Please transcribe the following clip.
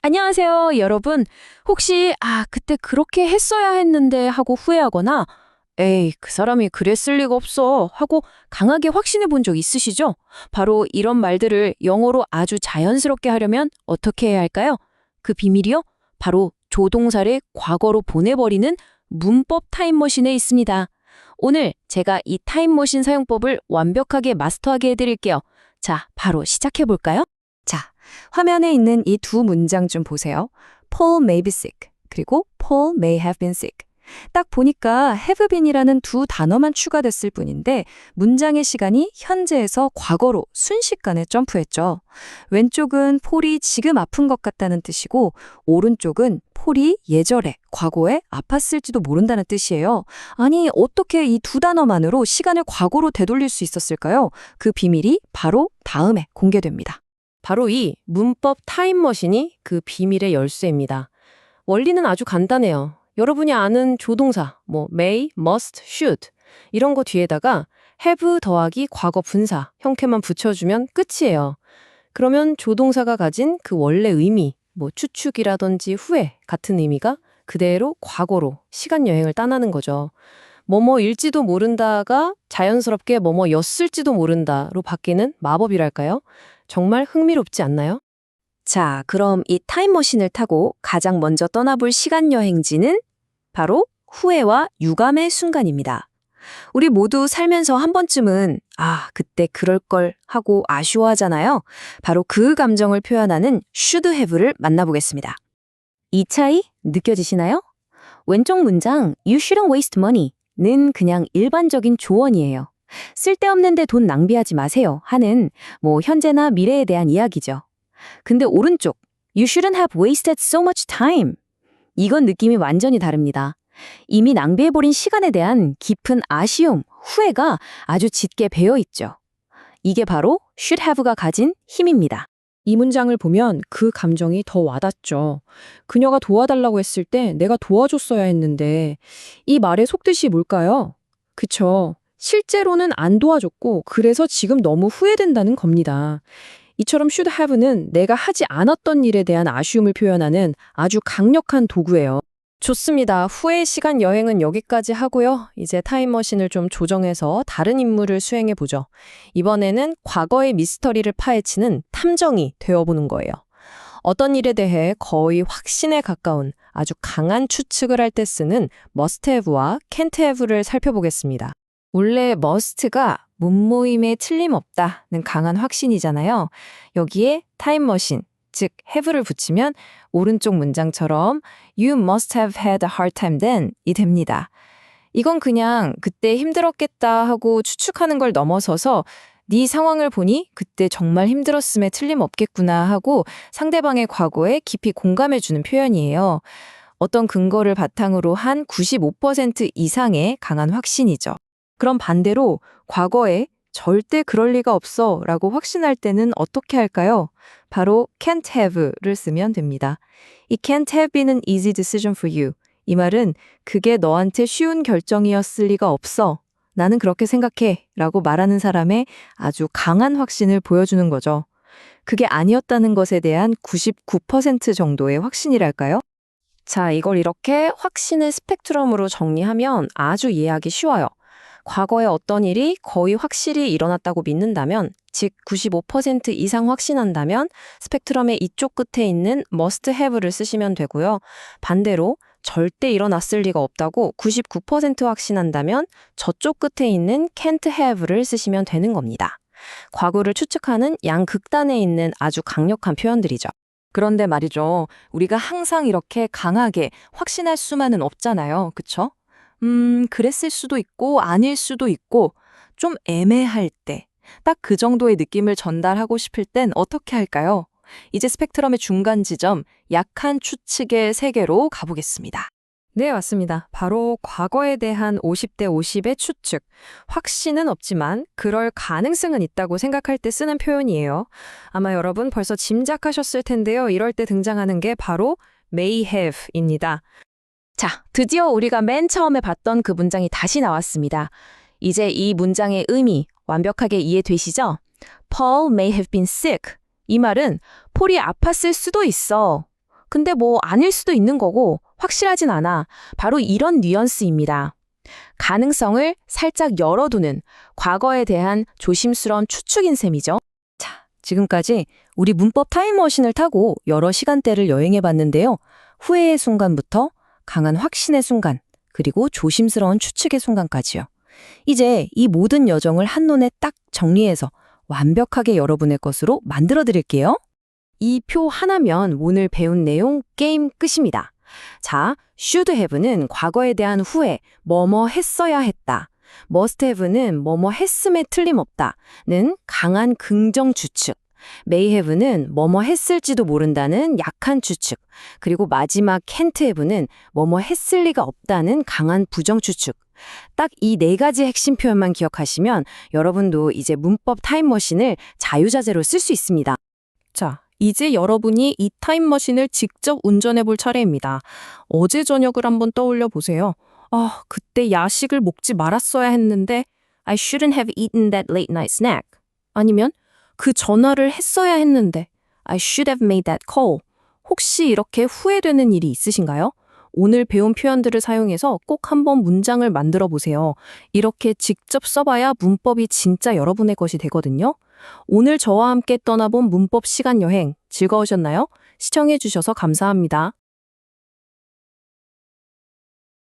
안녕하세요, 여러분. 혹시, 그때 그렇게 했어야 했는데 하고 후회하거나, 에이, 그 사람이 그랬을 리가 없어 하고 강하게 확신해 본 적 있으시죠? 바로 이런 말들을 영어로 아주 자연스럽게 하려면 어떻게 해야 할까요? 그 비밀이요? 바로 조동사를 과거로 보내버리는 문법 타임머신에 있습니다. 오늘 제가 이 타임머신 사용법을 완벽하게 마스터하게 해드릴게요. 자, 바로 시작해 볼까요? 자, 화면에 있는 이 두 문장 좀 보세요. Paul may be sick, 그리고 Paul may have been sick. 딱 보니까 have been이라는 두 단어만 추가됐을 뿐인데 문장의 시간이 현재에서 과거로 순식간에 점프했죠. 왼쪽은 폴이 지금 아픈 것 같다는 뜻이고 오른쪽은 폴이 예전에, 과거에 아팠을지도 모른다는 뜻이에요. 아니, 어떻게 이 두 단어만으로 시간을 과거로 되돌릴 수 있었을까요? 그 비밀이 바로 다음에 공개됩니다. 바로 이 문법 타임머신이 그 비밀의 열쇠입니다. 원리는 아주 간단해요. 여러분이 아는 조동사, may, must, should 이런 거 뒤에다가 have 더하기 과거 분사 형태만 붙여주면 끝이에요. 그러면 조동사가 가진 그 원래 의미, 추측이라든지 후회 같은 의미가 그대로 과거로 시간 여행을 떠나는 거죠. 뭐뭐일지도 모른다가 자연스럽게 뭐뭐였을지도 모른다로 바뀌는 마법이랄까요? 정말 흥미롭지 않나요? 자, 그럼 이 타임머신을 타고 가장 먼저 떠나볼 시간 여행지는 바로 후회와 유감의 순간입니다. 우리 모두 살면서 한 번쯤은 그때 그럴 걸 하고 아쉬워하잖아요. 바로 그 감정을 표현하는 should have를 만나보겠습니다. 이 차이 느껴지시나요? 왼쪽 문장 You shouldn't waste money는 그냥 일반적인 조언이에요. 쓸데없는데 돈 낭비하지 마세요 하는 현재나 미래에 대한 이야기죠. 근데 오른쪽 You shouldn't have wasted so much time. 이건 느낌이 완전히 다릅니다. 이미 낭비해버린 시간에 대한 깊은 아쉬움, 후회가 아주 짙게 배어있죠. 이게 바로 should have가 가진 힘입니다. 이 문장을 보면 그 감정이 더 와닿죠. 그녀가 도와달라고 했을 때 내가 도와줬어야 했는데 이 말의 속뜻이 뭘까요? 그쵸. 실제로는 안 도와줬고 그래서 지금 너무 후회된다는 겁니다. 이처럼 should have는 내가 하지 않았던 일에 대한 아쉬움을 표현하는 아주 강력한 도구예요. 좋습니다. 후회의 시간 여행은 여기까지 하고요. 이제 타임머신을 좀 조정해서 다른 임무를 수행해보죠. 이번에는 과거의 미스터리를 파헤치는 탐정이 되어보는 거예요. 어떤 일에 대해 거의 확신에 가까운 아주 강한 추측을 할 때 쓰는 must have와 can't have를 살펴보겠습니다. 원래 must가 문모임에 틀림없다는 강한 확신이잖아요. 여기에 타임머신, 즉 have를 붙이면 오른쪽 문장처럼 You must have had a hard time then 이 됩니다. 이건 그냥 그때 힘들었겠다 하고 추측하는 걸 넘어서서 네 상황을 보니 그때 정말 힘들었음에 틀림없겠구나 하고 상대방의 과거에 깊이 공감해주는 표현이에요. 어떤 근거를 바탕으로 한 95% 이상의 강한 확신이죠. 그럼 반대로 과거에 절대 그럴 리가 없어 라고 확신할 때는 어떻게 할까요? 바로 can't have를 쓰면 됩니다. 이 can't have been an easy decision for you. 이 말은 그게 너한테 쉬운 결정이었을 리가 없어. 나는 그렇게 생각해 라고 말하는 사람의 아주 강한 확신을 보여주는 거죠. 그게 아니었다는 것에 대한 99% 정도의 확신이랄까요? 자, 이걸 이렇게 확신의 스펙트럼으로 정리하면 아주 이해하기 쉬워요. 과거에 어떤 일이 거의 확실히 일어났다고 믿는다면, 즉 95% 이상 확신한다면 스펙트럼의 이쪽 끝에 있는 must have를 쓰시면 되고요. 반대로 절대 일어났을 리가 없다고 99% 확신한다면 저쪽 끝에 있는 can't have를 쓰시면 되는 겁니다. 과거를 추측하는 양극단에 있는 아주 강력한 표현들이죠. 그런데 말이죠. 우리가 항상 이렇게 강하게 확신할 수만은 없잖아요. 그쵸? 그랬을 수도 있고 아닐 수도 있고 좀 애매할 때, 딱 그 정도의 느낌을 전달하고 싶을 땐 어떻게 할까요? 이제 스펙트럼의 중간 지점, 약한 추측의 세계로 가보겠습니다. 네, 맞습니다. 바로 과거에 대한 50대 50의 추측. 확신은 없지만 그럴 가능성은 있다고 생각할 때 쓰는 표현이에요. 아마 여러분 벌써 짐작하셨을 텐데요. 이럴 때 등장하는 게 바로 may have입니다. 자, 드디어 우리가 맨 처음에 봤던 그 문장이 다시 나왔습니다. 이제 이 문장의 의미 완벽하게 이해되시죠? Paul may have been sick. 이 말은 폴이 아팠을 수도 있어. 근데 뭐 아닐 수도 있는 거고 확실하진 않아. 바로 이런 뉘앙스입니다. 가능성을 살짝 열어두는 과거에 대한 조심스러운 추측인 셈이죠. 자, 지금까지 우리 문법 타임머신을 타고 여러 시간대를 여행해 봤는데요. 후회의 순간부터 강한 확신의 순간, 그리고 조심스러운 추측의 순간까지요. 이제 이 모든 여정을 한눈에 딱 정리해서 완벽하게 여러분의 것으로 만들어 드릴게요. 이 표 하나면 오늘 배운 내용 게임 끝입니다. 자, should have는 과거에 대한 후회, 뭐뭐 했어야 했다. must have는 뭐뭐 했음에 틀림없다는 강한 긍정 추측. may have는 뭐뭐 했을지도 모른다는 약한 추측. 그리고 마지막 can't have는 뭐뭐 했을 리가 없다는 강한 부정 추측. 딱 이 네 가지 핵심 표현만 기억하시면 여러분도 이제 문법 타임머신을 자유자재로 쓸 수 있습니다. 자, 이제 여러분이 이 타임머신을 직접 운전해 볼 차례입니다. 어제 저녁을 한번 떠올려 보세요. 그때 야식을 먹지 말았어야 했는데 I shouldn't have eaten that late night snack. 아니면 그 전화를 했어야 했는데 I should have made that call. 혹시 이렇게 후회되는 일이 있으신가요? 오늘 배운 표현들을 사용해서 꼭 한번 문장을 만들어 보세요. 이렇게 직접 써봐야 문법이 진짜 여러분의 것이 되거든요. 오늘 저와 함께 떠나본 문법 시간 여행 즐거우셨나요? 시청해 주셔서 감사합니다.